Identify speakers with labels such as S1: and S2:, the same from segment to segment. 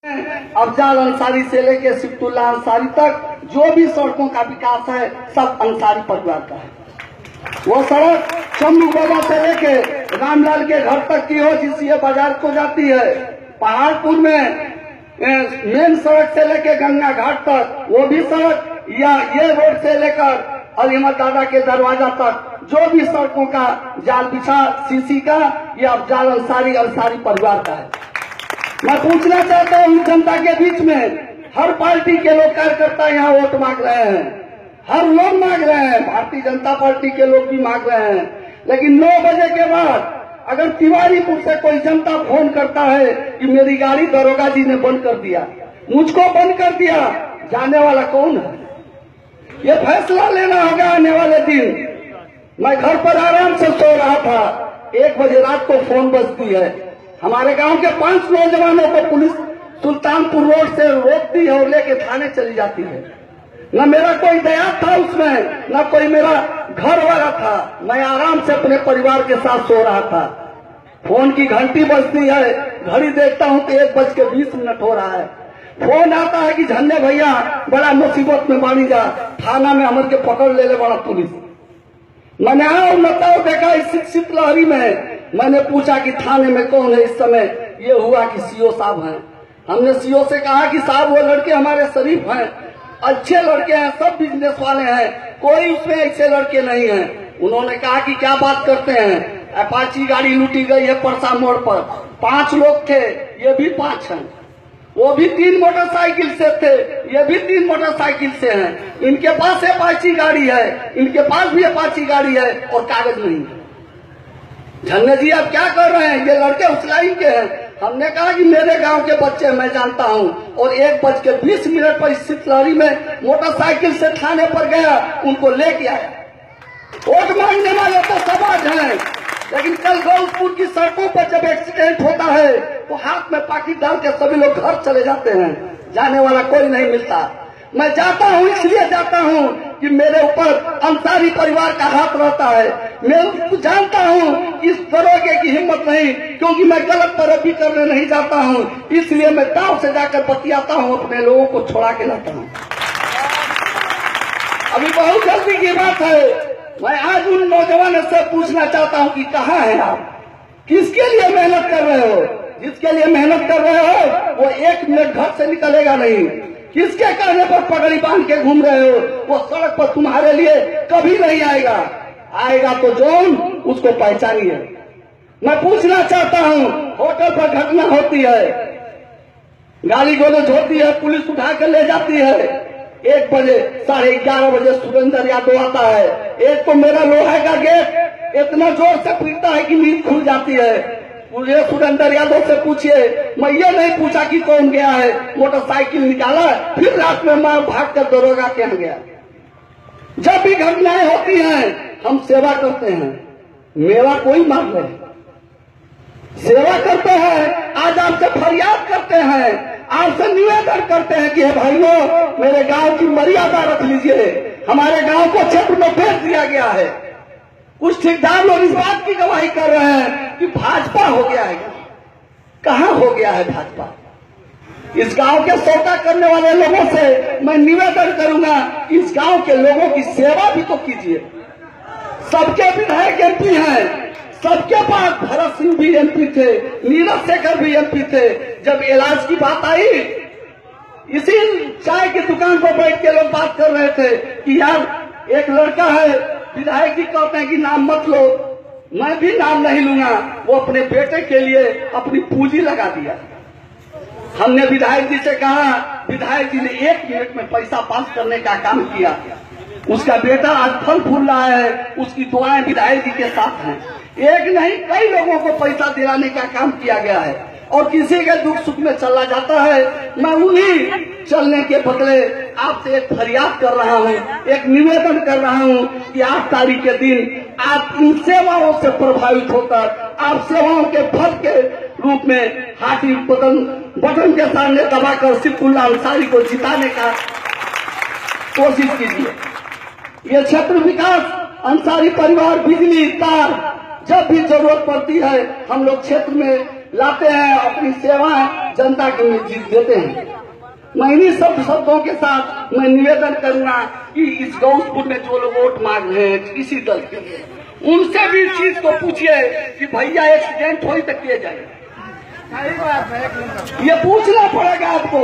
S1: अफजाल अंसारी से लेके सिफ्तुल्लाह अंसारी तक जो भी सड़कों का विकास है सब अंसारी परिवार का है। वो सड़क चंदू बाबा से लेके रामलाल के घर तक की हो जिससे ये बाजार को जाती है। पहाड़पुर में मेन सड़क से लेके गंगा घाट तक वो भी सड़क, या ये रोड से लेकर अलीमत दादा के दरवाजा तक जो भी सड़कों का जाल बिछा सीसी का, ये अफजाल अंसारी परिवार का है। मैं पूछना चाहता हूँ जनता के बीच में, हर पार्टी के लोग कार्यकर्ता यहाँ वोट मांग रहे हैं, हर लोग मांग रहे हैं, भारतीय जनता पार्टी के लोग भी मांग रहे हैं, लेकिन 9 बजे के बाद अगर तिवारीपुर से कोई जनता फोन करता है कि मेरी गाड़ी दरोगा जी ने बंद कर दिया, मुझको बंद कर दिया, जाने वाला कौन है? ये फैसला लेना होगा आने वाले दिन। मैं घर पर आराम से सो रहा था, 1 बजे रात को फोन बजती है। हमारे गांव के 5 नौजवानों को पुलिस सुल्तानपुर रोड से रोकती है और लेके थाने चली जाती है। न मेरा कोई दया था उसमें, न कोई मेरा घर वाला था, मैं आराम से अपने परिवार के साथ सो रहा था। फोन की घंटी बजती है, घड़ी देखता हूं तो 1:20 हो रहा है। फोन आता है कि झन्ने भैया बड़ा मुसीबत में बानी जा, थाना में हमर के पकड़ ले बड़ा पुलिस। मैंने आओ बताओ देखा इस शिक्षित लहरी में। मैंने पूछा कि थाने में कौन है इस समय? ये हुआ कि सीओ साहब हैं। हमने सीओ से कहा कि साहब वो लड़के हमारे शरीफ हैं, अच्छे लड़के हैं, सब बिजनेस वाले हैं, कोई उसमें ऐसे लड़के नहीं हैं। उन्होंने कहा कि क्या बात करते हैं? अपाची गाड़ी लूटी गई है परसा मोड़ पर, 5 लोग थे, ये भी 5 हैं, वो भी 3 मोटरसाइकिल से थे, ये भी 3 मोटरसाइकिल से हैं। इनके पास अपाची गाड़ी है, इनके पास भी अपाची गाड़ी है और कागज नहीं है। झन्ने जी आप क्या कर रहे हैं? ये लड़के उस लाइन के हैं। हमने कहा कि मेरे गांव के बच्चे मैं जानता हूं, और 1:20 पर स्थित लहरी में मोटरसाइकिल से थाने पर गया, उनको लेके आया। वोट मांगने वाले तो समाज हैं, लेकिन कल गौलपुर की सड़कों पर जब एक्सीडेंट होता है तो हाथ में पाकिट डाल के सभी लोग घर चले जाते हैं, जाने वाला कोई नहीं मिलता। मैं जाता हूं इसलिए जाता हूं कि मेरे ऊपर अंसारी परिवार का हाथ रहता है। मैं जानता हूं कि इस दरोगे की हिम्मत नहीं, क्योंकि मैं गलत पैरवी करने नहीं जाता हूं, इसलिए मैं गांव से जाकर बतियाता हूं, अपने लोगों को छोड़ा के लाता हूं। अभी बहुत जल्दी की बात है। मैं आज उन नौजवानों से पूछना चाहता हूं कि कहाँ हैं आप? किसके लिए मेहनत कर रहे हो? जिसके लिए मेहनत कर रहे हो वो 1 मिनट घर से निकलेगा नहीं। किसके कहने पर पगड़ी बांध के घूम रहे हो? वो सड़क पर तुम्हारे लिए कभी नहीं आएगा। आएगा तो जौन उसको पहचानिए। मैं पूछना चाहता हूं, होटल पर घटना होती है, गाली गलौज होती है, पुलिस उठा कर ले जाती है। 1 बजे 11:30 बजे सुरेंद्र यादव आता है। एक तो मेरा लोहे का गेट इतना जोर से पीटता है कि नींद खुल जाती है। मुझे सुरेंद्र यादव से पूछिए, मैं ये नहीं पूछा कि कौन गया है, मोटरसाइकिल निकाला, फिर रात में मैं भागकर दरोगा के यहाँ गया। जब भी घटनाएं होती हैं हम सेवा करते हैं, मेवा कोई मांग रहे, सेवा करते हैं। आज आपसे फरियाद करते हैं, आपसे निवेदन करते हैं कि भाइयों मेरे गांव की मर्यादा रख लीजिए। हमारे गांव को क्षेत्र में भेज दिया गया है। कुछ ठेकेदार लोग इस बात की गवाही कर रहे हैं कि भाजपा हो गया है। कहां हो गया है भाजपा? इस गांव के सौदा करने वाले लोगों से मैं निवेदन करूंगा कि इस गांव के लोगों की सेवा भी तो कीजिए। सबके विधायक एमपी हैं, सबके पास भरत सिंह भी एमपी थे, नीरज शेखर भी एमपी थे। जब इलाज की बात आई, इसी चाय की दुकान पर बैठ के लोग बात कर रहे थे कि यार एक लड़का है, विधायक जी कहते हैं कि नाम मत लो, मैं भी नाम नहीं लूंगा। वो अपने बेटे के लिए अपनी पूंजी लगा दिया। हमने विधायक जी से कहा, विधायक जी ने 1 मिनट में पैसा पास करने का काम किया। उसका बेटा आज फल फूल रहा है, उसकी दुआएं विधायक जी के साथ हैं। एक नहीं कई लोगों को पैसा दिलाने का काम किया गया है, और किसी के दुख सुख में चला जाता है। मैं उन्हीं चलने के बदले आपसे एक फरियाद कर रहा हूं, एक निवेदन कर रहा हूं कि 8 तारीख के दिन आप इन सेवाओं से प्रभावित होकर आप सेवाओं के फल के रूप में हाथी बटन के सामने दबाकर सिफ्तुल्लाह अंसारी को जिताने का कोशिश कीजिए। ये क्षेत्र विकास अंसारी परिवार बिजली तार जब भी जरूरत पड़ती है हम लोग क्षेत्र में लाते हैं, अपनी सेवाएं जनता के लिए जीत देते हैं। मैं इन्हीं सब शब्दों के साथ मैं निवेदन करूंगा कि इस गौसपुर में जो लोग वोट मांग रहे हैं किसी दल के लिए, उनसे भी इस चीज को पूछिए कि भैया एक्सीडेंट हो तो किए जाए। ये पूछना पड़ेगा आपको।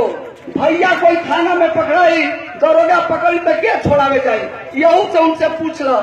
S1: भैया कोई थाना में पकड़ाई, दरोगा पकड़ी तो क्या छोड़ावे जाए, यहू से उनसे पूछ लो।